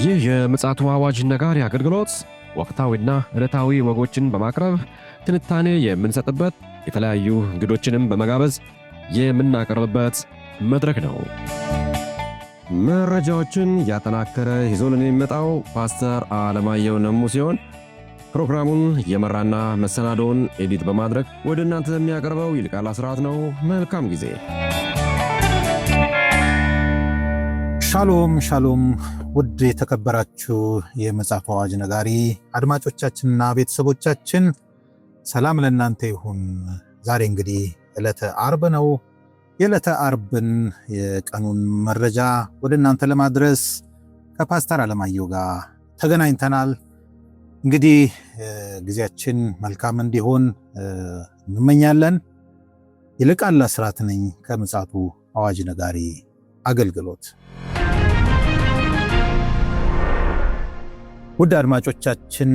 ይህ የምፅዓቱ አዋጅ ነጋሪ አገልግሎት ወቅታዊና ዕለታዊ ወጎችን በማቅረብ ትንታኔ የምንሰጥበት የተለያዩ እንግዶችንም በመጋበዝ የምናቀርብበት መድረክ ነው። መረጃዎችን ያጠናከረ ይዞልን የሚመጣው ፓስተር አለማየሁ ነሙ ሲሆን ፕሮግራሙን የመራና መሰናዶውን ኤዲት በማድረግ ወደ እናንተ የሚያቀርበው ይልቃል አስራት ነው። መልካም ጊዜ። ሻሎም ሻሎም፣ ውድ የተከበራችሁ የምፅዓቱ አዋጅ ነጋሪ አድማጮቻችንና ቤተሰቦቻችን ሰላም ለእናንተ ይሁን። ዛሬ እንግዲህ ዕለተ አርብ ነው። የዕለተ አርብን የቀኑን መረጃ ወደ እናንተ ለማድረስ ከፓስተር አለማየሁ ጋር ተገናኝተናል። እንግዲህ ጊዜያችን መልካም እንዲሆን እንመኛለን። ይልቃል አስራት ነኝ ከምፅዓቱ አዋጅ ነጋሪ አገልግሎት። ውድ አድማጮቻችን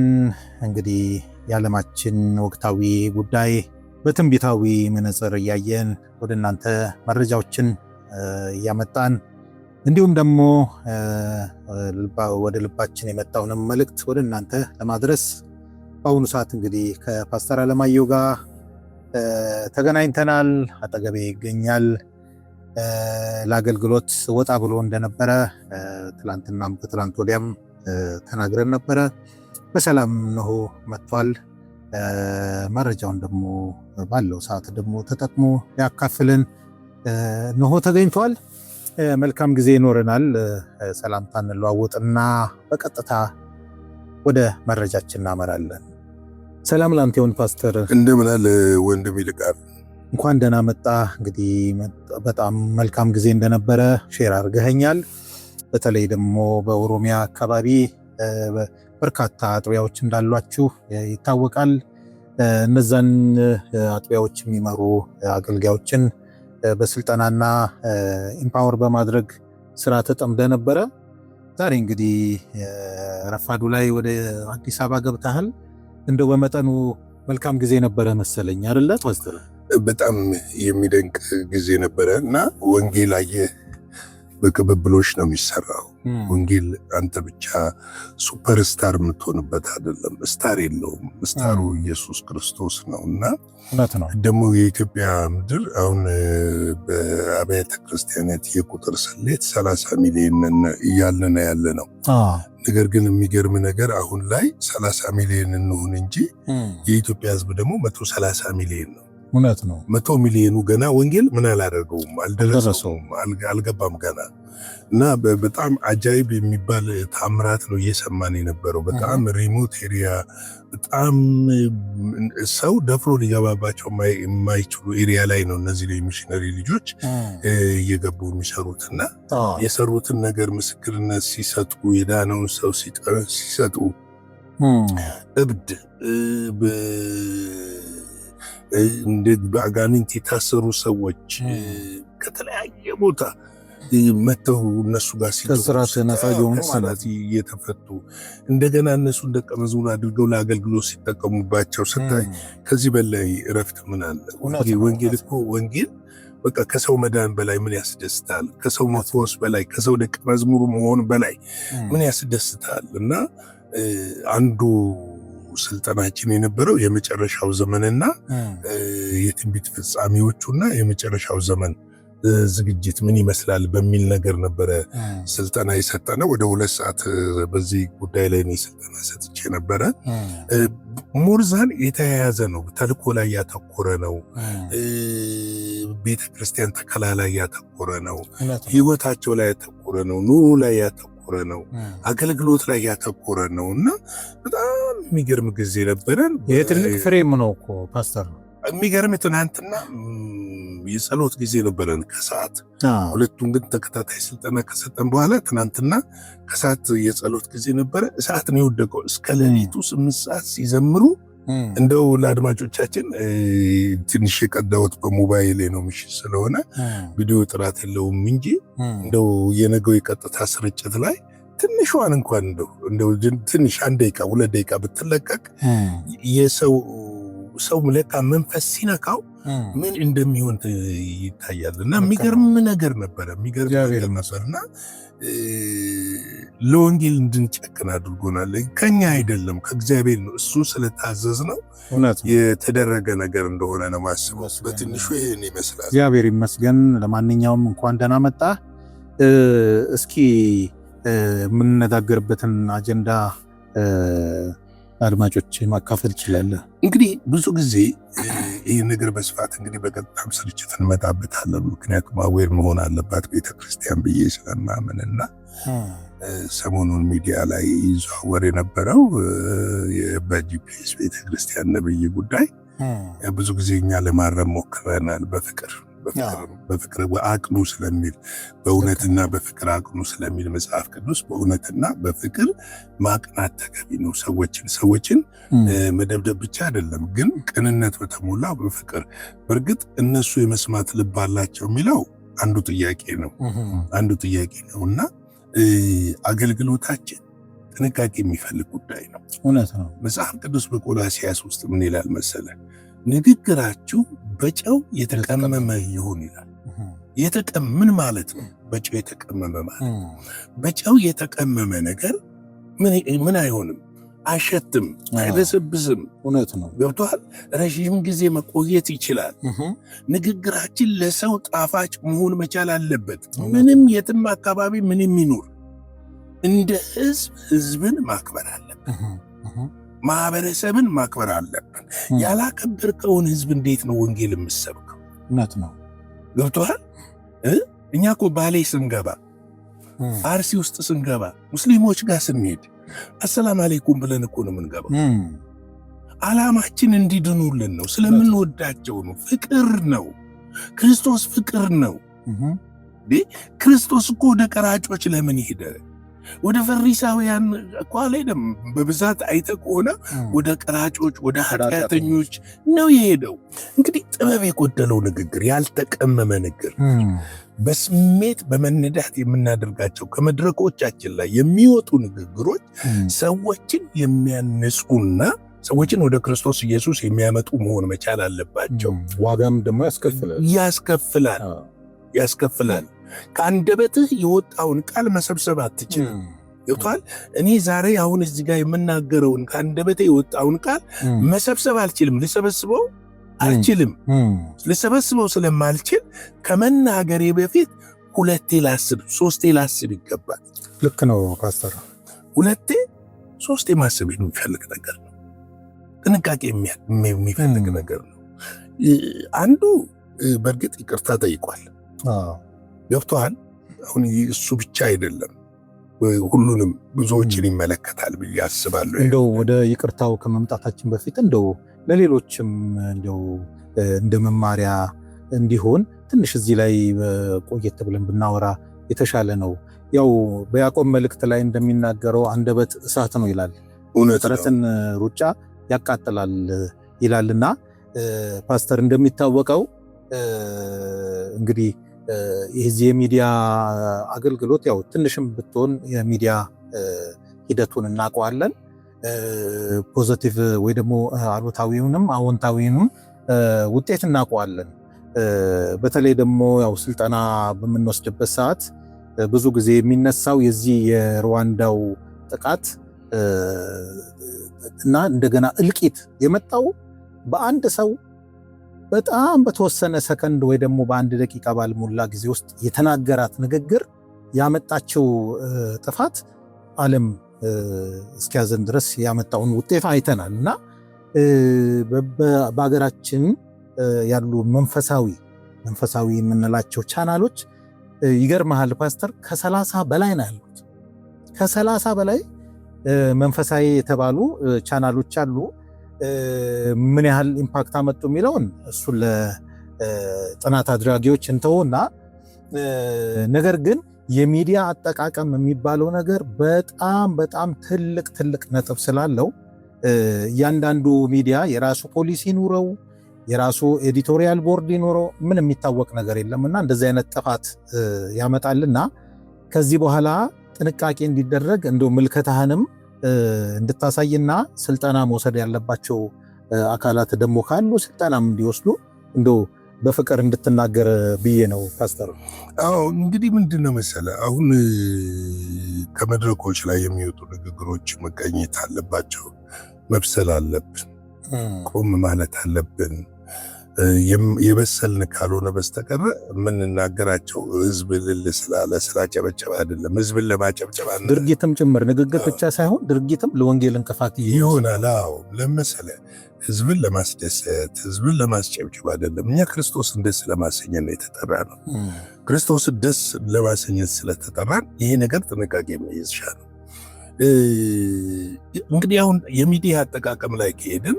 እንግዲህ የዓለማችን ወቅታዊ ጉዳይ በትንቢታዊ መነጽር እያየን ወደ እናንተ መረጃዎችን እያመጣን እንዲሁም ደግሞ ወደ ልባችን የመጣውንም መልእክት ወደ እናንተ ለማድረስ በአሁኑ ሰዓት እንግዲህ ከፓስተር አለማየሁ ጋር ተገናኝተናል። አጠገቤ ይገኛል። ለአገልግሎት ወጣ ብሎ እንደነበረ ትላንትናም ከትላንት ወዲያም ተናግረን ነበረ። በሰላም ነው መጥቷል። መረጃውን ደግሞ ባለው ሰዓት ደግሞ ተጠቅሞ ሊያካፍልን ነው ተገኝቷል። መልካም ጊዜ ይኖረናል። ሰላምታ እንለዋወጥና በቀጥታ ወደ መረጃችን እናመራለን። ሰላም ላንተ ይሁን ፓስተር። እንደምን አለ ወንድም ይልቃል? እንኳን ደህና መጣ። እንግዲህ በጣም መልካም ጊዜ እንደነበረ ሼር አድርገኸኛል። በተለይ ደግሞ በኦሮሚያ አካባቢ በርካታ አጥቢያዎች እንዳሏችሁ ይታወቃል። እነዛን አጥቢያዎች የሚመሩ አገልጋዮችን በስልጠናና ኢምፓወር በማድረግ ስራ ተጠምደ ነበረ። ዛሬ እንግዲህ ረፋዱ ላይ ወደ አዲስ አበባ ገብተሃል። እንደው በመጠኑ መልካም ጊዜ ነበረ መሰለኝ አይደለ? በጣም የሚደንቅ ጊዜ ነበረ እና ወንጌል አየህ በቅብብሎች ነው የሚሰራው። ወንጌል አንተ ብቻ ሱፐርስታር የምትሆንበት አይደለም። ስታር የለውም። ስታሩ ኢየሱስ ክርስቶስ ነው እና ደግሞ የኢትዮጵያ ምድር አሁን በአብያተ ክርስቲያናት የቁጥር ስሌት 30 ሚሊዮን እያለነ ያለ ነው። ነገር ግን የሚገርም ነገር አሁን ላይ 30 ሚሊዮን እንሁን እንጂ የኢትዮጵያ ሕዝብ ደግሞ 130 ሚሊዮን ነው። እውነት ነው። 100 ሚሊዮኑ ገና ወንጌል ምን አላደረገውም፣ አልደረሰውም፣ አልገባም ገና እና በጣም አጃይብ የሚባል ታምራት ነው እየሰማን የነበረው። በጣም ሪሞት ኤሪያ፣ በጣም ሰው ደፍሮ ሊገባባቸው የማይችሉ ኤሪያ ላይ ነው እነዚህ ሚሽነሪ ልጆች እየገቡ የሚሰሩትና የሰሩትን ነገር ምስክርነት ሲሰጡ፣ የዳነውን ሰው ሲሰጡ፣ እብድ በአጋንንት የታሰሩ ሰዎች ከተለያየ ቦታ መተው እነሱ ጋር እየተፈቱ እንደገና እነሱን ደቀ መዝሙር አድርገው ለአገልግሎት ሲጠቀሙባቸው ስታይ ከዚህ በላይ እረፍት ምን አለ? ወንጌል እኮ ወንጌል በቃ ከሰው መዳን በላይ ምን ያስደስታል? ከሰው መፈወስ በላይ፣ ከሰው ደቀ መዝሙር መሆን በላይ ምን ያስደስታል? እና አንዱ ስልጠናችን የነበረው የመጨረሻው ዘመንና የትንቢት ፍጻሜዎቹና የመጨረሻው ዘመን ዝግጅት ምን ይመስላል በሚል ነገር ነበረ ስልጠና የሰጠነው። ወደ 2 ሰዓት በዚህ ጉዳይ ላይ ስልጠና ሰጥቼ ነበረ። ሞርዛን የተያያዘ ነው። ተልኮ ላይ ያተኮረ ነው። ቤተክርስቲያን ተከላ ላይ ያተኮረ ነው። ህይወታቸው ላይ ያተኮረ ነው። ኑሮ ላይ ያተኮረ ነው። አገልግሎት ላይ ያተኮረ ነው እና በጣም የሚገርም ጊዜ ነበረን። ይሄ ትልቅ ፍሬም ነው እኮ ፓስተር። የሚገርም ትናንትና የጸሎት ጊዜ ነበረን ከሰዓት። ሁለቱም ግን ተከታታይ ስልጠና ከሰጠን በኋላ ትናንትና ከሰዓት የጸሎት ጊዜ ነበረ። ሰዓት ነው የወደቀው። እስከ ሌሊቱ 8 ሰዓት ሲዘምሩ እንደው ለአድማጮቻችን ትንሽ የቀዳሁት በሞባይል ነው ምሽት ስለሆነ ቪዲዮ ጥራት የለውም እንጂ እንደው የነገው የቀጥታ ስርጭት ላይ ትንሿን እንኳን እንደው ትንሽ 1 ደቂቃ 2 ደቂቃ ብትለቀቅ የሰው ሰው ለካ መንፈስ ሲነካው ምን እንደሚሆን ይታያልና የሚገርም ነገር ነበረ። እና ለወንጌል እንድንጨክን አድርጎናል። ከኛ አይደለም ከእግዚአብሔር ነው። እሱ ስለታዘዝ ነው የተደረገ ነገር እንደሆነ ነው ማስበው። በትንሹ ይሄን ይመስላል። እግዚአብሔር ይመስገን። ለማንኛውም እንኳን ደህና መጣ። እስኪ የምንነጋገርበትን አጀንዳ አድማጮች ማካፈል ይችላል። እንግዲህ ብዙ ጊዜ ይህ ነገር በስፋት እንግዲህ በቀጥታም ስርጭት እንመጣበታለን። ምክንያቱም አዌር መሆን አለባት ቤተክርስቲያን ብዬ ስለማምንና ሰሞኑን ሚዲያ ላይ ይዘዋወር የነበረው በጂፒኤስ ቤተክርስቲያን ነብይ ጉዳይ ብዙ ጊዜ እኛ ለማረም ሞክረናል። በፍቅር አቅኑ ስለሚል በእውነትና በፍቅር አቅኑ ስለሚል መጽሐፍ ቅዱስ በእውነትና በፍቅር ማቅናት ተገቢ ነው። ሰዎችን መደብደብ ብቻ አይደለም፣ ግን ቅንነት በተሞላ በፍቅር። በእርግጥ እነሱ የመስማት ልብ አላቸው የሚለው አንዱ ጥያቄ ነው እና አገልግሎታችን ጥንቃቄ የሚፈልግ ጉዳይ ነው። እውነት ነው። መጽሐፍ ቅዱስ በቆላስይስ ውስጥ ምን ይላል መሰለ? ንግግራችሁ በጨው የተቀመመ ይሁን ይላል። ምን ማለት ነው? በጨው የተቀመመ ማለት በጨው የተቀመመ ነገር ምን አይሆንም፣ አይሸትም፣ አይበሰብስም። እውነት ነው። ገብቶሃል? ረዥም ጊዜ መቆየት ይችላል። ንግግራችን ለሰው ጣፋጭ መሆን መቻል አለበት። ምንም የትም አካባቢ ምንም ይኑር፣ እንደ ህዝብን ማክበር አለበት። ማህበረሰብን ማክበር አለብን። ያላከበርከውን ህዝብ እንዴት ነው ወንጌል የምሰብከው? እውነት ነው። ገብቶሃል? እኛ እኮ ባሌ ስንገባ፣ አርሲ ውስጥ ስንገባ፣ ሙስሊሞች ጋር ስንሄድ አሰላም አለይኩም ብለን እኮ ነው የምንገባው። ዓላማችን እንዲድኑልን ነው፣ ስለምንወዳቸው ነው። ፍቅር ነው። ክርስቶስ ፍቅር ነው። ክርስቶስ እኮ ወደ ቀራጮች ለምን ሄደ? ወደ ፈሪሳውያን እኮ አልሄደም። በብዛት አይተህ ከሆነ ወደ ቀራጮች፣ ወደ ኃጢአተኞች ነው የሄደው። እንግዲህ ጥበብ የጎደለው ንግግር፣ ያልተቀመመ ንግግር፣ በስሜት በመነዳት የምናደርጋቸው ከመድረኮቻችን ላይ የሚወጡ ንግግሮች ሰዎችን የሚያነጹና ሰዎችን ወደ ክርስቶስ ኢየሱስ የሚያመጡ መሆን መቻል አለባቸው። ዋጋም ደግሞ ያስከፍላል። ከአንደበትህ የወጣውን ቃል መሰብሰብ አትችልም። ይወጣል። እኔ ዛሬ አሁን እዚህ ጋር የምናገረውን ከአንደበቴ የወጣውን ቃል መሰብሰብ አልችልም፣ ልሰበስበው አልችልም። ልሰበስበው ስለማልችል ከመናገሬ በፊት ሁለቴ ላስብ፣ ሶስቴ ላስብ ይገባል። ልክ ነው ፓስተር። ሁለቴ ሶስቴ ማሰብ የሚፈልግ ነገር ነው። ጥንቃቄ የሚፈልግ ነገር ነው። አንዱ በእርግጥ ይቅርታ ጠይቋል። ገብቶሃል? አሁን እሱ ብቻ አይደለም፣ ሁሉንም ብዙዎችን ይመለከታል ብዬ አስባለሁ። እንደው ወደ ይቅርታው ከመምጣታችን በፊት እንደው ለሌሎችም እንደው እንደ መማሪያ እንዲሆን ትንሽ እዚህ ላይ ቆየት ብለን ብናወራ የተሻለ ነው። ያው በያዕቆብ መልእክት ላይ እንደሚናገረው አንደበት እሳት ነው ይላል፣ ጥረትን ሩጫ ያቃጥላል ይላልና ፓስተር እንደሚታወቀው እንግዲህ የዚህ የሚዲያ አገልግሎት ያው ትንሽም ብትሆን የሚዲያ ሂደቱን እናውቀዋለን። ፖዚቲቭ ወይ ደግሞ አሉታዊውንም አዎንታዊውንም ውጤት እናውቀዋለን። በተለይ ደግሞ ያው ስልጠና በምንወስድበት ሰዓት ብዙ ጊዜ የሚነሳው የዚህ የሩዋንዳው ጥቃት እና እንደገና እልቂት የመጣው በአንድ ሰው በጣም በተወሰነ ሰከንድ ወይ ደግሞ በአንድ ደቂቃ ባልሞላ ጊዜ ውስጥ የተናገራት ንግግር ያመጣችው ጥፋት ዓለም እስኪያዘን ድረስ ያመጣውን ውጤት አይተናል እና በሀገራችን ያሉ መንፈሳዊ የምንላቸው ቻናሎች ይገርምሃል ፓስተር ከ30 በላይ ነው ያሉት። ከ30 በላይ መንፈሳዊ የተባሉ ቻናሎች አሉ። ምን ያህል ኢምፓክት አመጡ የሚለውን እሱን ለጥናት አድራጊዎች እንተውና፣ ነገር ግን የሚዲያ አጠቃቀም የሚባለው ነገር በጣም ትልቅ ነጥብ ስላለው እያንዳንዱ ሚዲያ የራሱ ፖሊሲ ኑረው የራሱ ኤዲቶሪያል ቦርድ ይኖረው ምን የሚታወቅ ነገር የለምና እንደዚህ አይነት ጥፋት ያመጣልና ከዚህ በኋላ ጥንቃቄ እንዲደረግ እንደው ምልከታህንም እንድታሳይና ስልጠና መውሰድ ያለባቸው አካላት ደግሞ ካሉ ስልጠናም እንዲወስዱ እንደው በፍቅር እንድትናገር ብዬ ነው ፓስተር። አዎ እንግዲህ ምንድነው መሰለ አሁን ከመድረኮች ላይ የሚወጡ ንግግሮች መቀኘት አለባቸው። መብሰል አለብን፣ ቆም ማለት አለብን። የበሰልን ካልሆነ በስተቀር የምንናገራቸው ህዝብ ልል ስላለ ስላጨበጨበ አይደለም። ህዝብን ለማጨብጨብ ድርጊትም ጭምር ንግግር ብቻ ሳይሆን ድርጊትም ለወንጌል እንቅፋት ይሆናል። አዎ ለመሰለ ህዝብን ለማስደሰት ህዝብን ለማስጨብጨብ አይደለም። እኛ ክርስቶስን ደስ ለማሰኘት ነው የተጠራ ነው። ክርስቶስን ደስ ለማሰኘት ስለተጠራን ይሄ ነገር ጥንቃቄ መያዝ ይሻላል። እንግዲህ አሁን የሚዲያ አጠቃቀም ላይ ከሄድን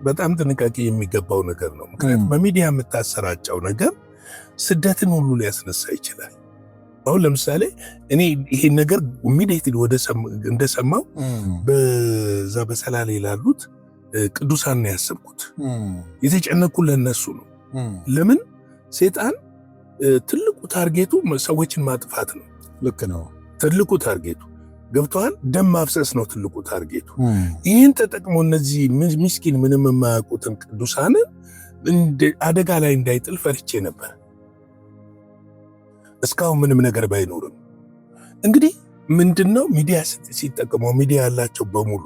በጣም ጥንቃቄ የሚገባው ነገር ነው። ምክንያቱም በሚዲያ የምታሰራጨው ነገር ስደትን ሁሉ ሊያስነሳ ይችላል። አሁን ለምሳሌ እኔ ይሄን ነገር ኢሚዲየትሊ እንደሰማው በዛ በሰላሌ ላሉት ቅዱሳን ነው ያሰብኩት። የተጨነቁ ለነሱ ነው። ለምን ሰይጣን ትልቁ ታርጌቱ ሰዎችን ማጥፋት ነው። ልክ ነው። ትልቁ ታርጌቱ ገብተዋል። ደም ማፍሰስ ነው ትልቁ ታርጌቱ። ይህን ተጠቅሞ እነዚህ ምስኪን ምንም የማያውቁትን ቅዱሳን አደጋ ላይ እንዳይጥል ፈርቼ ነበር። እስካሁን ምንም ነገር ባይኖርም እንግዲህ ምንድነው ሚዲያ ሲጠቀሙ ሚዲያ ያላቸው በሙሉ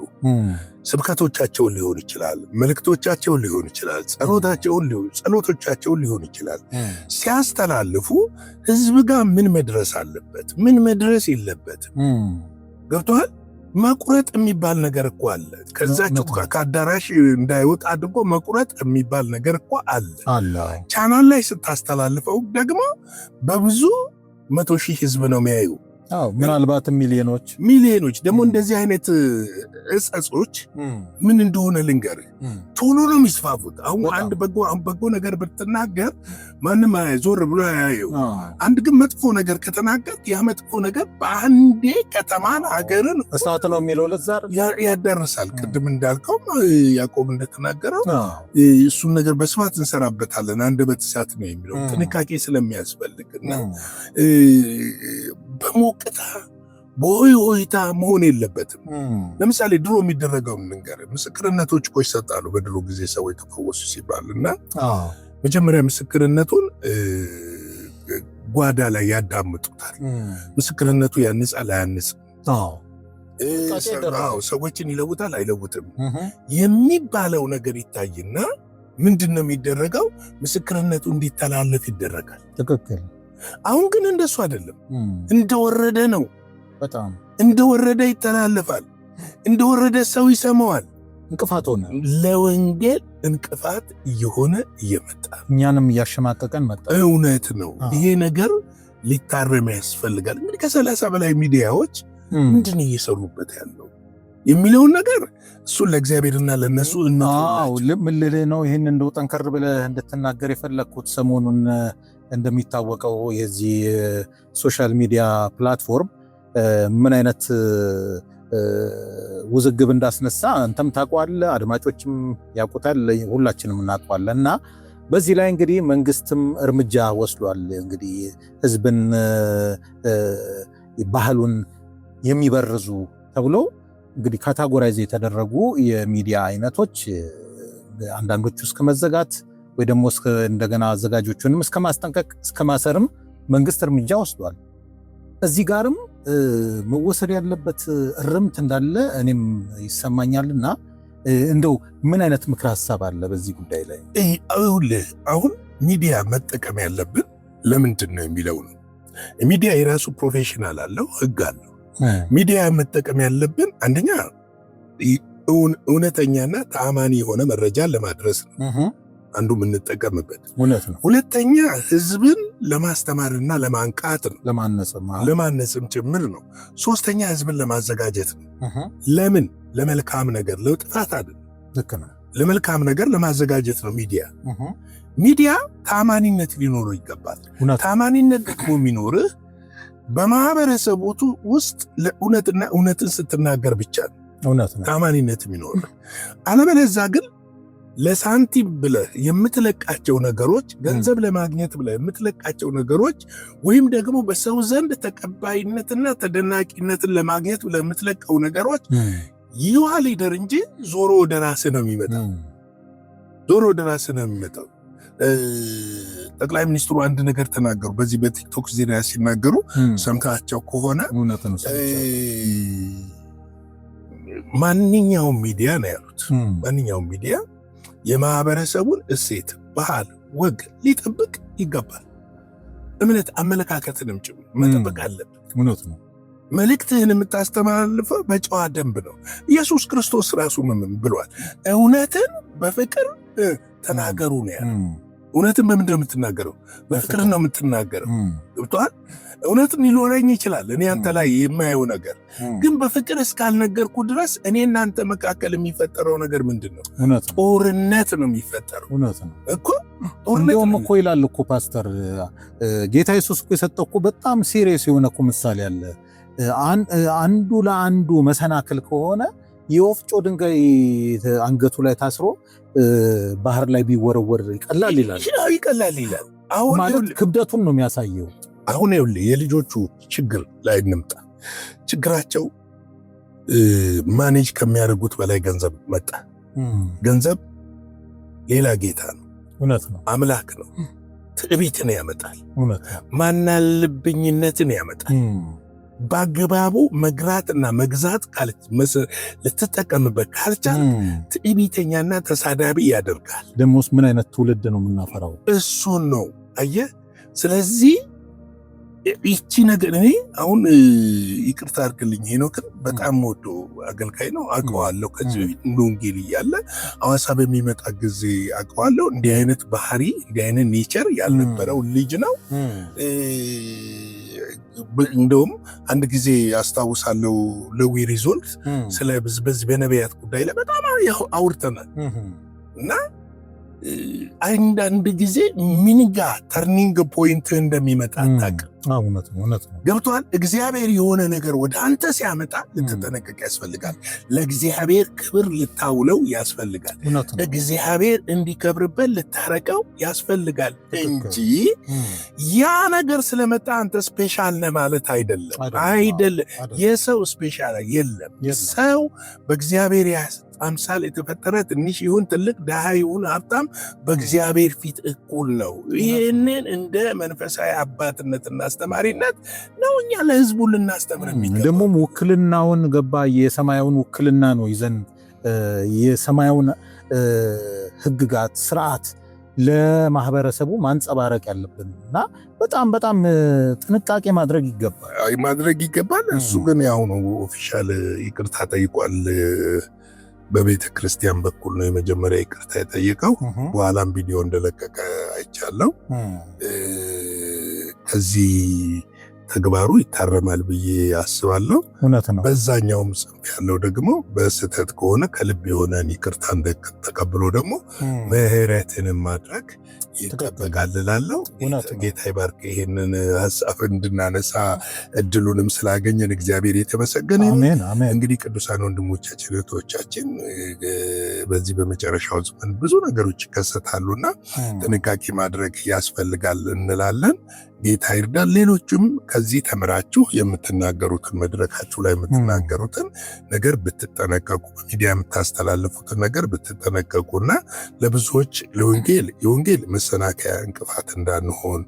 ስብከቶቻቸውን ሊሆን ይችላል፣ መልእክቶቻቸውን ሊሆን ይችላል፣ ጸሎቶቻቸውን ሊሆን ይችላል ሲያስተላልፉ ህዝብ ጋር ምን መድረስ አለበት፣ ምን መድረስ የለበትም። ገብቶሃል? መቁረጥ የሚባል ነገር እኮ አለ። ከዛቸው ከአዳራሽ እንዳይወጣ አድርጎ መቁረጥ የሚባል ነገር እኮ አለ። ቻናል ላይ ስታስተላልፈው ደግሞ በብዙ 100,000 ህዝብ ነው የሚያዩ። ምናልባትም ሚሊዮኖች ደግሞ እንደዚህ አይነት እጸጾች ምን እንደሆነ ልንገር፣ ቶሎ ነው የሚስፋፉት። አሁን አንድ በጎ ነገር ብትናገር ማንም ዞር ብሎ ያየው። አንድ ግን መጥፎ ነገር ከተናገር ያ መጥፎ ነገር በአንዴ ከተማን ሀገርን እሳት ነው የሚለው ለዛር ያዳርሳል። ቅድም እንዳልከው ያዕቆብ እንደተናገረው እሱን ነገር በስፋት እንሰራበታለን። አንደበት እሳት ነው የሚለው ጥንቃቄ ስለሚያስፈልግና በሞቅታ በሆይታ መሆን የለበትም። ለምሳሌ ድሮ የሚደረገው ነገር ምስክርነቶች እኮ ይሰጣሉ። በድሮ ጊዜ ሰዎች ተፈወሱ ሲባል እና መጀመሪያ ምስክርነቱን ጓዳ ላይ ያዳምጡታል። ምስክርነቱ ያንጻል አያንጽም፣ ሰዎችን ይለውጣል አይለውጥም የሚባለው ነገር ይታይና ምንድነው የሚደረገው? ምስክርነቱ እንዲተላለፍ ይደረጋል። ትክክል። አሁን ግን እንደሱ አይደለም። እንደወረደ ነው። በጣም እንደወረደ ይተላለፋል። እንደወረደ ሰው ይሰማዋል። እንቅፋት ሆነ። ለወንጌል እንቅፋት እየሆነ እየመጣ እኛንም እያሸማቀቀን መጣ። እውነት ነው። ይሄ ነገር ሊታረም ያስፈልጋል። እንግዲህ ከ30 በላይ ሚዲያዎች ምንድን እየሰሩበት ያለው የሚለውን ነገር እሱን ለእግዚአብሔርና ለነሱ ምን ልልህ ነው። ይህን እንደው ጠንከር ብለህ እንድትናገር የፈለግኩት ሰሞኑን እንደሚታወቀው የዚህ ሶሻል ሚዲያ ፕላትፎርም ምን አይነት ውዝግብ እንዳስነሳ አንተም ታውቀዋለህ፣ አድማጮችም ያውቁታል፣ ሁላችንም እናውቀዋለን። እና በዚህ ላይ እንግዲህ መንግስትም እርምጃ ወስዷል። እንግዲህ ህዝብን ባህሉን የሚበርዙ ተብሎ እንግዲህ ካታጎራይዝ የተደረጉ የሚዲያ አይነቶች አንዳንዶቹ እስከ መዘጋት ወይ ደግሞ እንደገና አዘጋጆቹንም እስከ ማስጠንቀቅ እስከ ማሰርም መንግስት እርምጃ ወስዷል። እዚህ ጋርም መወሰድ ያለበት እርምት እንዳለ እኔም ይሰማኛልና እንደው ምን አይነት ምክር ሀሳብ አለ በዚህ ጉዳይ ላይ? አሁን ሚዲያ መጠቀም ያለብን ለምንድን ነው የሚለው ነው። ሚዲያ የራሱ ፕሮፌሽናል አለው፣ ህግ አለው። ሚዲያ መጠቀም ያለብን አንደኛ እውነተኛና ተአማኒ የሆነ መረጃን ለማድረስ ነው አንዱ የምንጠቀምበት። ሁለተኛ ህዝብን ለማስተማርና ለማንቃት ነው፣ ለማነጽም ጭምር ነው። ሶስተኛ ህዝብን ለማዘጋጀት ነው። ለምን? ለመልካም ነገር፣ ለጥፋት አይደለም። ልክ ነው። ለመልካም ነገር ለማዘጋጀት ነው። ሚዲያ ታማኒነት ሊኖረው ይገባል። ታማኒነት ደግሞ የሚኖርህ በማህበረሰቡ ውስጥ ለእውነትና እውነትን ስትናገር ብቻ ነው ታማኒነት የሚኖርህ። አለበለዚያ ግን ለሳንቲም ብለህ የምትለቃቸው ነገሮች፣ ገንዘብ ለማግኘት ብለህ የምትለቃቸው ነገሮች ወይም ደግሞ በሰው ዘንድ ተቀባይነትና ተደናቂነትን ለማግኘት ብለህ የምትለቀው ነገሮች ይዋ ሊደር እንጂ ዞሮ ወደ ራስህ ነው የሚመጣው። ዞሮ ወደ ራስህ ነው የሚመጣው። ጠቅላይ ሚኒስትሩ አንድ ነገር ተናገሩ። በዚህ በቲክቶክ ዜና ሲናገሩ ሰምታቸው ከሆነ ማንኛውም ሚዲያ ነው ያሉት፣ ማንኛውም ሚዲያ የማህበረሰቡን እሴት፣ ባህል፣ ወግ ሊጠብቅ ይገባል። እምነት አመለካከትንም ጭምር መጠበቅ አለብን። እውነት ነው። መልእክትህን የምታስተላልፈው በጨዋ ደንብ ነው። ኢየሱስ ክርስቶስ ራሱ ምን ብሏል? እውነትን በፍቅር ተናገሩ ነው ያለው። እውነትን በምንድን ነው የምትናገረው? በፍቅር ነው የምትናገረው። ገብቶሃል? እውነትን ሊኖረኝ ይችላል እኔ አንተ ላይ የማየው ነገር፣ ግን በፍቅር እስካልነገርኩ ድረስ እኔ እናንተ መካከል የሚፈጠረው ነገር ምንድን ነው? ጦርነት ነው የሚፈጠረው። እውነት ነው እኮ እንደውም እኮ ይላል እኮ ፓስተር ጌታ ኢየሱስ እኮ የሰጠው እኮ በጣም ሲሪየስ የሆነ እኮ ምሳሌ አለ። አንዱ ለአንዱ መሰናክል ከሆነ የወፍጮ ድንጋይ አንገቱ ላይ ታስሮ ባህር ላይ ቢወረወር ይቀላል ይላል። ይቀላል ይላል። አሁን ማለት ክብደቱን ነው የሚያሳየው። አሁን ይኸውልህ የልጆቹ ችግር ላይ እንምጣ። ችግራቸው ማኔጅ ከሚያደርጉት በላይ ገንዘብ መጣ። ገንዘብ ሌላ ጌታ ነው። እውነት ነው። አምላክ ነው። ትዕቢትን ያመጣል። እውነት ነው። ማናለብኝነትን ያመጣል። በአግባቡ መግራትና መግዛት ልትጠቀምበት ካልቻል ትዕቢተኛና ተሳዳቢ ያደርጋል። ደሞስ ምን አይነት ትውልድ ነው የምናፈራው? እሱን ነው አየህ። ስለዚህ ይቺ ነገር እኔ አሁን ይቅርታ አድርግልኝ ሄኖክን በጣም ወዶ አገልጋይ ነው፣ አውቀዋለሁ። ከዚህ በፊት እንደ ወንጌል እያለ ሐዋሳ በሚመጣ ጊዜ አውቀዋለሁ። እንዲህ አይነት ባህሪ እንዲህ አይነት ኔቸር ያልነበረው ልጅ ነው። እንደውም አንድ ጊዜ አስታውሳለሁ ለዊ ሪዞልት ስለ በዚህ በነቢያት ጉዳይ ላይ በጣም አውርተናል እና አንዳንድ ጊዜ ምንጋ ተርኒንግ ፖይንት እንደሚመጣ አታውቅም። እውነት ነው። ገብቶሃል? እግዚአብሔር የሆነ ነገር ወደ አንተ ሲያመጣ ልትጠነቀቅ ያስፈልጋል። ለእግዚአብሔር ክብር ልታውለው ያስፈልጋል። እግዚአብሔር እንዲከብርበት ልታረቀው ያስፈልጋል እንጂ ያ ነገር ስለመጣ አንተ ስፔሻል ነህ ማለት አይደለም። የሰው ስፔሻል የለም። ሰው በእግዚአብሔር አምሳል የተፈጠረ ትንሽ ይሁን ትልቅ፣ ድሃ ይሁን ሀብታም በእግዚአብሔር ፊት እኩል ነው። ይህንን እንደ መንፈሳዊ አባትነትና አስተማሪነት ነው እኛ ለህዝቡ ልናስተምር የሚገባው። ደግሞ ውክልናውን ገባ የሰማያውን ውክልና ነው ይዘን የሰማያውን ህግጋት ስርዓት ለማህበረሰቡ ማንጸባረቅ ያለብን እና በጣም በጣም ጥንቃቄ ማድረግ ይገባል። እሱ ግን ያሁኑ ኦፊሻል ይቅርታ ጠይቋል። በቤተ ክርስቲያን በኩል ነው የመጀመሪያ ይቅርታ የጠየቀው። በኋላም ቪዲዮ እንደለቀቀ አይቻለው። ከዚህ ተግባሩ ይታረማል ብዬ አስባለሁ። እውነት ነው። በዛኛውም ጽንፍ ያለው ደግሞ በስህተት ከሆነ ከልብ የሆነን ይቅርታ ተቀብሎ ደግሞ ምህረትንም ማድረግ ይጠበቃል እላለሁ። ጌታ ይባርክ። ይሄንን ሀሳብ እንድናነሳ እድሉንም ስላገኘን እግዚአብሔር የተመሰገነ ይሁን። እንግዲህ ቅዱሳን ወንድሞቻችን እህቶቻችን፣ በዚህ በመጨረሻው ዘመን ብዙ ነገሮች ይከሰታሉና ጥንቃቄ ማድረግ ያስፈልጋል እንላለን። ጌታ ይርዳል። ሌሎችም ከዚህ ተምራችሁ የምትናገሩትን መድረካችሁ ላይ የምትናገሩትን ነገር ብትጠነቀቁ፣ በሚዲያ የምታስተላልፉትን ነገር ብትጠነቀቁና ለብዙዎች የወንጌል መሰናከያ እንቅፋት እንዳንሆን፣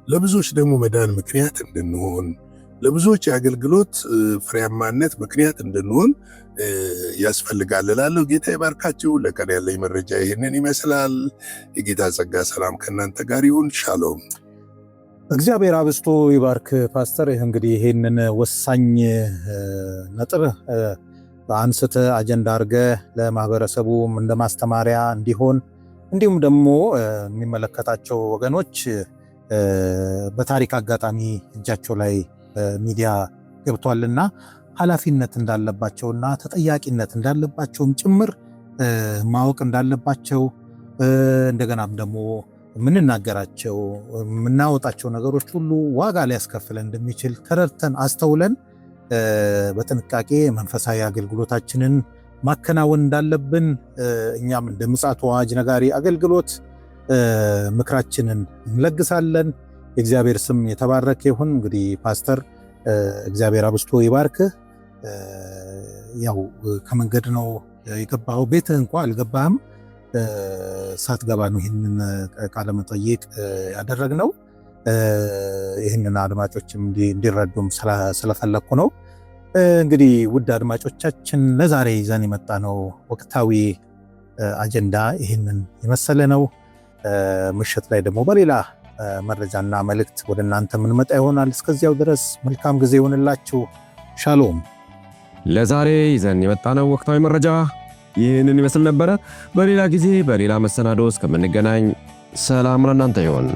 ለብዙዎች ደግሞ መዳን ምክንያት እንድንሆን፣ ለብዙዎች የአገልግሎት ፍሬያማነት ምክንያት እንድንሆን ያስፈልጋል እላለሁ። ጌታ ይባርካችሁ። ለቀን ያለኝ መረጃ ይህንን ይመስላል። የጌታ ጸጋ ሰላም ከእናንተ ጋር ይሁን። ሻሎም። እግዚአብሔር አብስቶ ይባርክ ፓስተር። እንግዲህ ይህንን ወሳኝ ነጥብ አንስተ አጀንዳ አድርገ ለማህበረሰቡ እንደ ማስተማሪያ እንዲሆን እንዲሁም ደግሞ የሚመለከታቸው ወገኖች በታሪክ አጋጣሚ እጃቸው ላይ ሚዲያ ገብቷልና ኃላፊነት እንዳለባቸውና ተጠያቂነት እንዳለባቸውም ጭምር ማወቅ እንዳለባቸው እንደገናም ደግሞ የምንናገራቸው የምናወጣቸው ነገሮች ሁሉ ዋጋ ሊያስከፍለን እንደሚችል ተረድተን አስተውለን በጥንቃቄ መንፈሳዊ አገልግሎታችንን ማከናወን እንዳለብን እኛም እንደ ምጽአቱ አዋጅ ነጋሪ አገልግሎት ምክራችንን እንለግሳለን። የእግዚአብሔር ስም የተባረከ ይሁን። እንግዲህ ፓስተር እግዚአብሔር አብስቶ ይባርክ። ያው ከመንገድ ነው የገባው፣ ቤትህ እንኳ አልገባህም። ሳትገባ ነው ይህንን ቃለ መጠይቅ ያደረግነው። ይህንን አድማጮችም እንዲረዱም ስለፈለኩ ነው። እንግዲህ ውድ አድማጮቻችን ለዛሬ ይዘን የመጣ ነው ወቅታዊ አጀንዳ ይህንን የመሰለ ነው። ምሽት ላይ ደግሞ በሌላ መረጃና መልእክት ወደ እናንተ የምንመጣ ይሆናል። እስከዚያው ድረስ መልካም ጊዜ ይሆንላችሁ። ሻሎም። ለዛሬ ይዘን የመጣነው ወቅታዊ መረጃ ይህንን ይመስል ነበረ። በሌላ ጊዜ በሌላ መሰናዶ እስከምንገናኝ ሰላም ለእናንተ ይሆን።